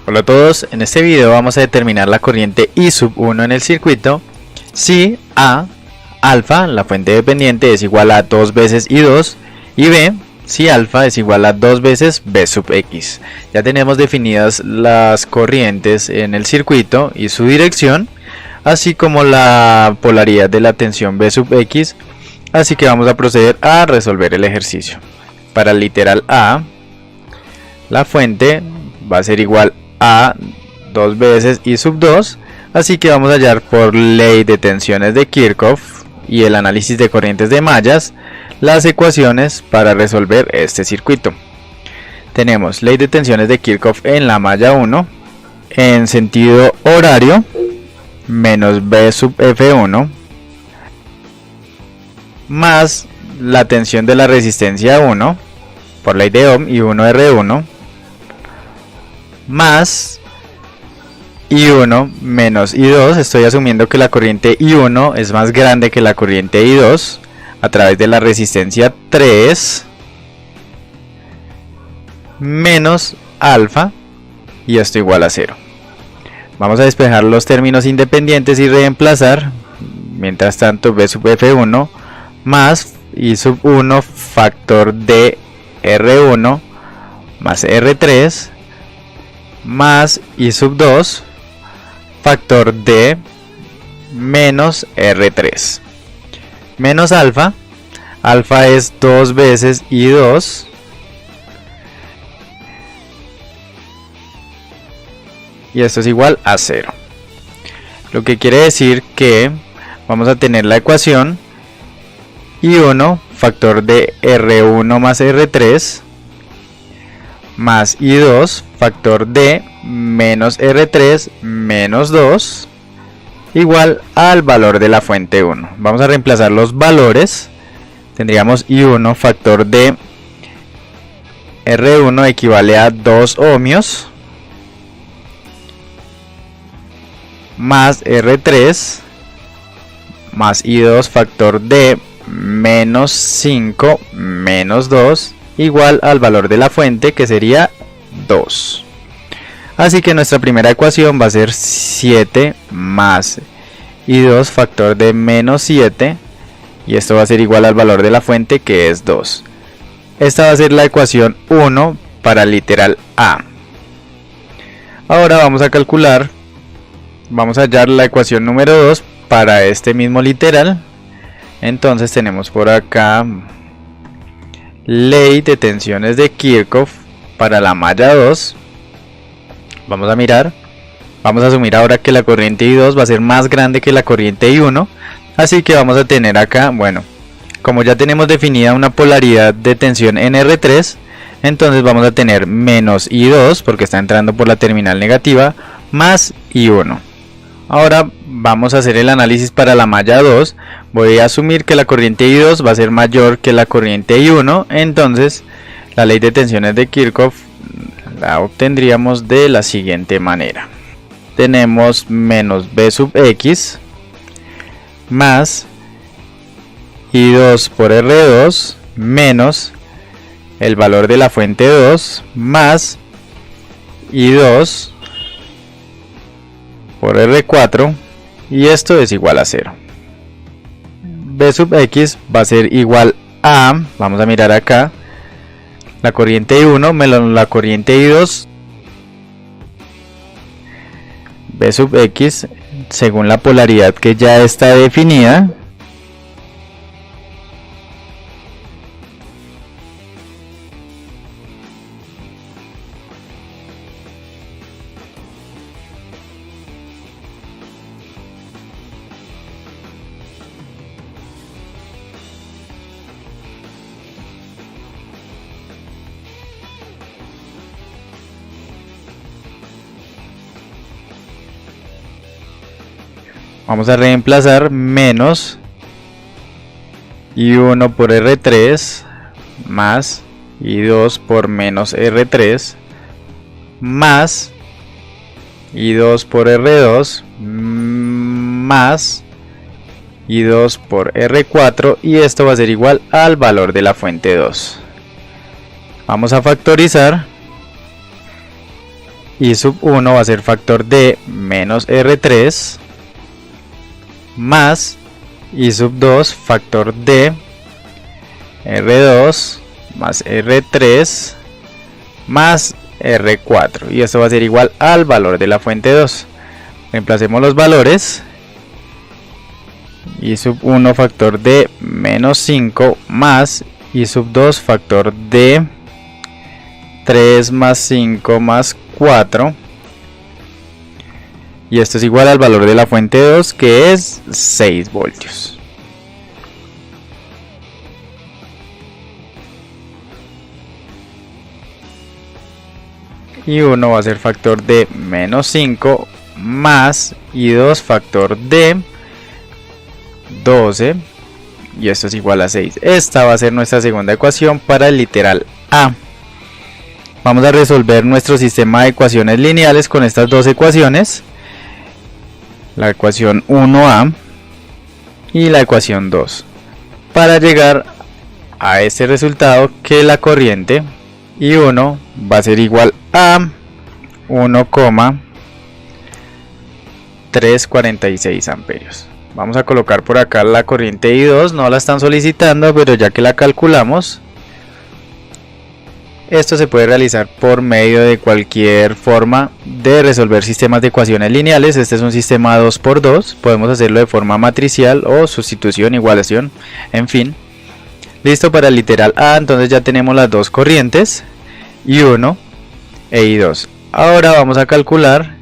Hola a todos, en este video vamos a determinar la corriente I sub 1 en el circuito si A, alfa, la fuente dependiente, es igual a 2 veces I2 y B, si alfa es igual a 2 veces B sub X. Ya tenemos definidas las corrientes en el circuito y su dirección, así como la polaridad de la tensión B sub X, así que vamos a proceder a resolver el ejercicio. Para el literal A, la fuente va a ser igual a 2 veces I sub 2, así que vamos a hallar por ley de tensiones de Kirchhoff y el análisis de corrientes de mallas las ecuaciones para resolver este circuito. Tenemos ley de tensiones de Kirchhoff en la malla 1 en sentido horario menos B sub F1 más la tensión de la resistencia 1 por ley de Ohm y 1R1 más I1 menos I2. Estoy asumiendo que la corriente I1 es más grande que la corriente I2 a través de la resistencia 3 menos alfa, y esto igual a 0. Vamos a despejar los términos independientes y reemplazar. Mientras tanto, B sub F1 más I sub 1 factor de R1 más R3 más I sub 2 factor de menos R3 menos alfa. Alfa es 2 veces I2 y esto es igual a 0, lo que quiere decir que vamos a tener la ecuación I1 factor de R1 más R3 más I2 factor de menos R3 menos 2 igual al valor de la fuente 1. Vamos a reemplazar los valores. Tendríamos I1 factor de R1 equivale a 2 ohmios más R3 más I2 factor de menos 5 menos 2 igual al valor de la fuente, que sería 2. Así que nuestra primera ecuación va a ser 7 más I2 factor de menos 7, y esto va a ser igual al valor de la fuente, que es 2. Esta va a ser la ecuación 1 para el literal A. Ahora vamos a calcular, vamos a hallar la ecuación número 2 para este mismo literal. Entonces tenemos por acá ley de tensiones de Kirchhoff para la malla 2. Vamos a mirar, vamos a asumir ahora que la corriente I2 va a ser más grande que la corriente I1, así que vamos a tener acá, bueno, como ya tenemos definida una polaridad de tensión en R3, entonces vamos a tener menos I2 porque está entrando por la terminal negativa más I1. Ahora vamos a hacer el análisis para la malla 2. Voy a asumir que la corriente I2 va a ser mayor que la corriente I1, entonces la ley de tensiones de Kirchhoff la obtendríamos de la siguiente manera. Tenemos menos B sub X más I2 por R2 menos el valor de la fuente 2 más I2 por R4, y esto es igual a 0. B sub X va a ser igual a, vamos a mirar acá, la corriente I1 menos la corriente I2, B sub X según la polaridad que ya está definida, vamos a reemplazar menos I1 por R3 más I2 por menos R3 más I2 por R2 más I2 por R4, y esto va a ser igual al valor de la fuente 2. Vamos a factorizar I sub 1 va a ser factor de menos R3 más I sub 2 factor de R2 más R3 más R4, y esto va a ser igual al valor de la fuente 2. Reemplacemos los valores. I sub 1 factor de menos 5 más I sub 2 factor de 3 más 5 más 4, y esto es igual al valor de la fuente 2, que es 6 voltios. Y 1 va a ser factor de menos 5 más I2 factor de 12, y esto es igual a 6. Esta va a ser nuestra segunda ecuación para el literal A. Vamos a resolver nuestro sistema de ecuaciones lineales con estas dos ecuaciones, la ecuación 1A y la ecuación 2, para llegar a este resultado, que la corriente I1 va a ser igual a 1,346 amperios. Vamos a colocar por acá la corriente I2, no la están solicitando, pero ya que la calculamos, esto se puede realizar por medio de cualquier forma de resolver sistemas de ecuaciones lineales. Este es un sistema 2×2, podemos hacerlo de forma matricial o sustitución, igualación, en fin. Listo para el literal A, entonces ya tenemos las dos corrientes, I1 e I2. Ahora vamos a calcular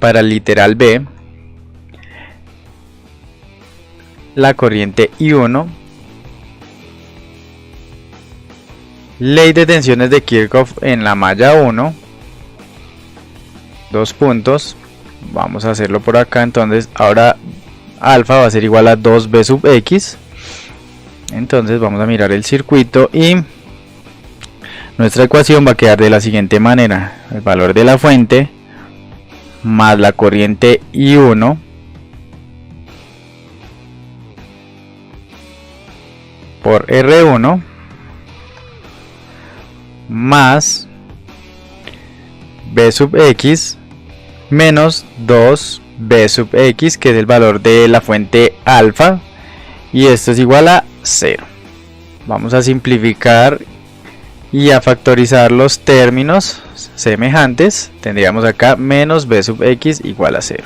para el literal B la corriente I1. Ley de tensiones de Kirchhoff en la malla 1. Dos puntos. Vamos a hacerlo por acá. Entonces ahora alfa va a ser igual a 2B sub X. Entonces vamos a mirar el circuito y nuestra ecuación va a quedar de la siguiente manera: el valor de la fuente más la corriente I1 por R1 más B sub X menos 2B sub X, que es el valor de la fuente alfa, y esto es igual a 0. Vamos a simplificar y a factorizar los términos semejantes. Tendríamos acá menos B sub X igual a 0.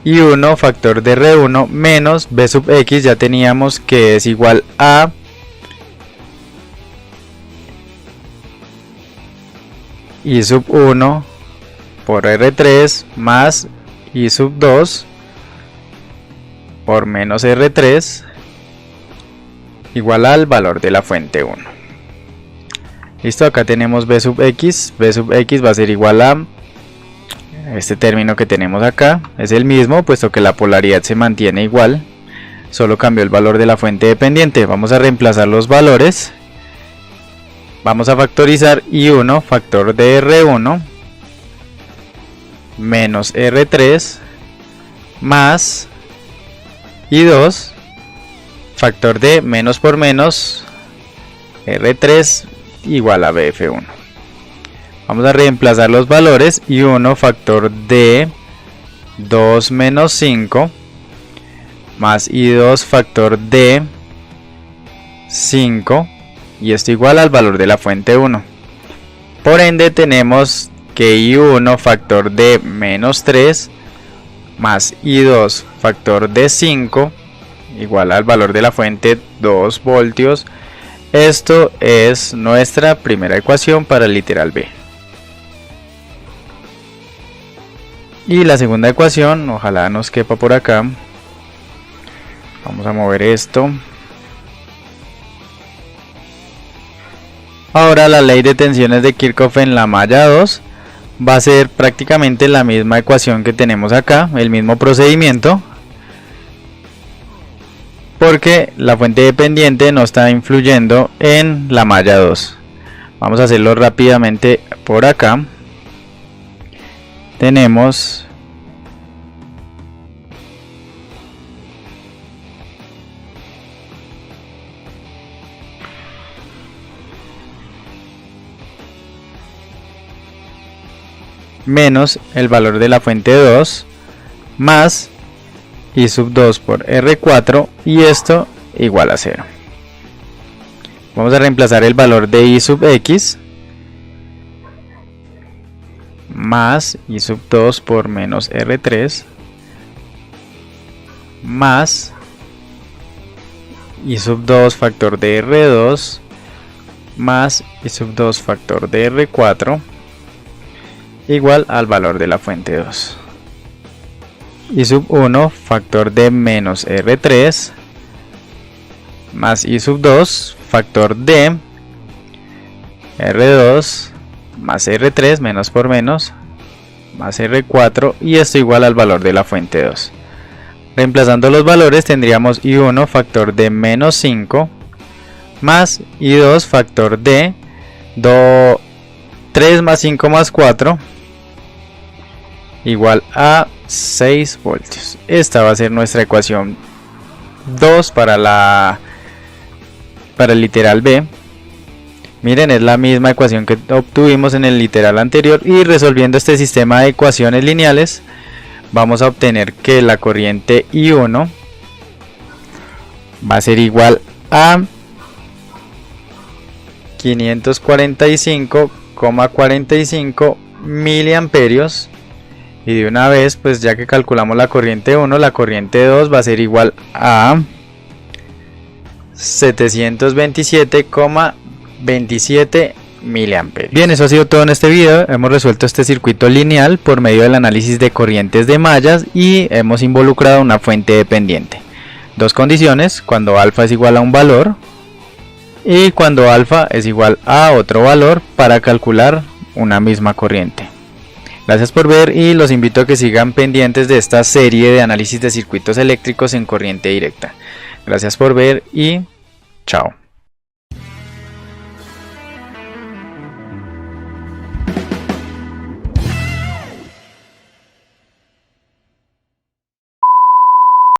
Y 1 factor de R1 menos B sub X, ya teníamos que es igual a I sub 1 por R3 más I sub 2 por menos R3 igual al valor de la fuente 1. Listo, acá tenemos B sub X. B sub X va a ser igual a este término que tenemos acá. Es el mismo, puesto que la polaridad se mantiene igual, solo cambió el valor de la fuente dependiente. Vamos a reemplazar los valores. Vamos a factorizar I1 factor de R1 menos R3 más I2 factor de menos por menos R3 igual a BF1. Vamos a reemplazar los valores. I1 factor de 2 menos 5 más I2 factor de 5, y esto igual al valor de la fuente 1. Por ende tenemos que I1 factor de menos 3 más I2 factor de 5 igual al valor de la fuente 2 voltios. Esto es nuestra primera ecuación para el literal B. Y la segunda ecuación, ojalá nos quepa por acá. Vamos a mover esto. Ahora la ley de tensiones de Kirchhoff en la malla 2 va a ser prácticamente la misma ecuación que tenemos acá, el mismo procedimiento, porque la fuente dependiente no está influyendo en la malla 2. Vamos a hacerlo rápidamente por acá. Tenemos menos el valor de la fuente 2 más I sub 2 por R4 y esto igual a 0. Vamos a reemplazar el valor de I sub X más I sub 2 por menos R3 más I sub 2 factor de R2 más I sub 2 factor de R4 igual al valor de la fuente 2. I sub 1 factor de menos R3 más I sub 2 factor de R2 más R3 menos por menos más R4 y esto igual al valor de la fuente 2. Reemplazando los valores tendríamos I1 factor de menos 5 más I2 factor de 3 más 5 más 4 igual a 6 voltios. Esta va a ser nuestra ecuación 2 para el literal B. Miren, es la misma ecuación que obtuvimos en el literal anterior y resolviendo este sistema de ecuaciones lineales vamos a obtener que la corriente I1 va a ser igual a 545,45 miliamperios. Y de una vez, pues ya que calculamos la corriente 1, la corriente 2 va a ser igual a 727,27 miliamperios. Bien, eso ha sido todo en este video. Hemos resuelto este circuito lineal por medio del análisis de corrientes de mallas y hemos involucrado una fuente dependiente. Dos condiciones: cuando alfa es igual a un valor y cuando alfa es igual a otro valor para calcular una misma corriente. Gracias por ver y los invito a que sigan pendientes de esta serie de análisis de circuitos eléctricos en corriente directa. Gracias por ver y chao.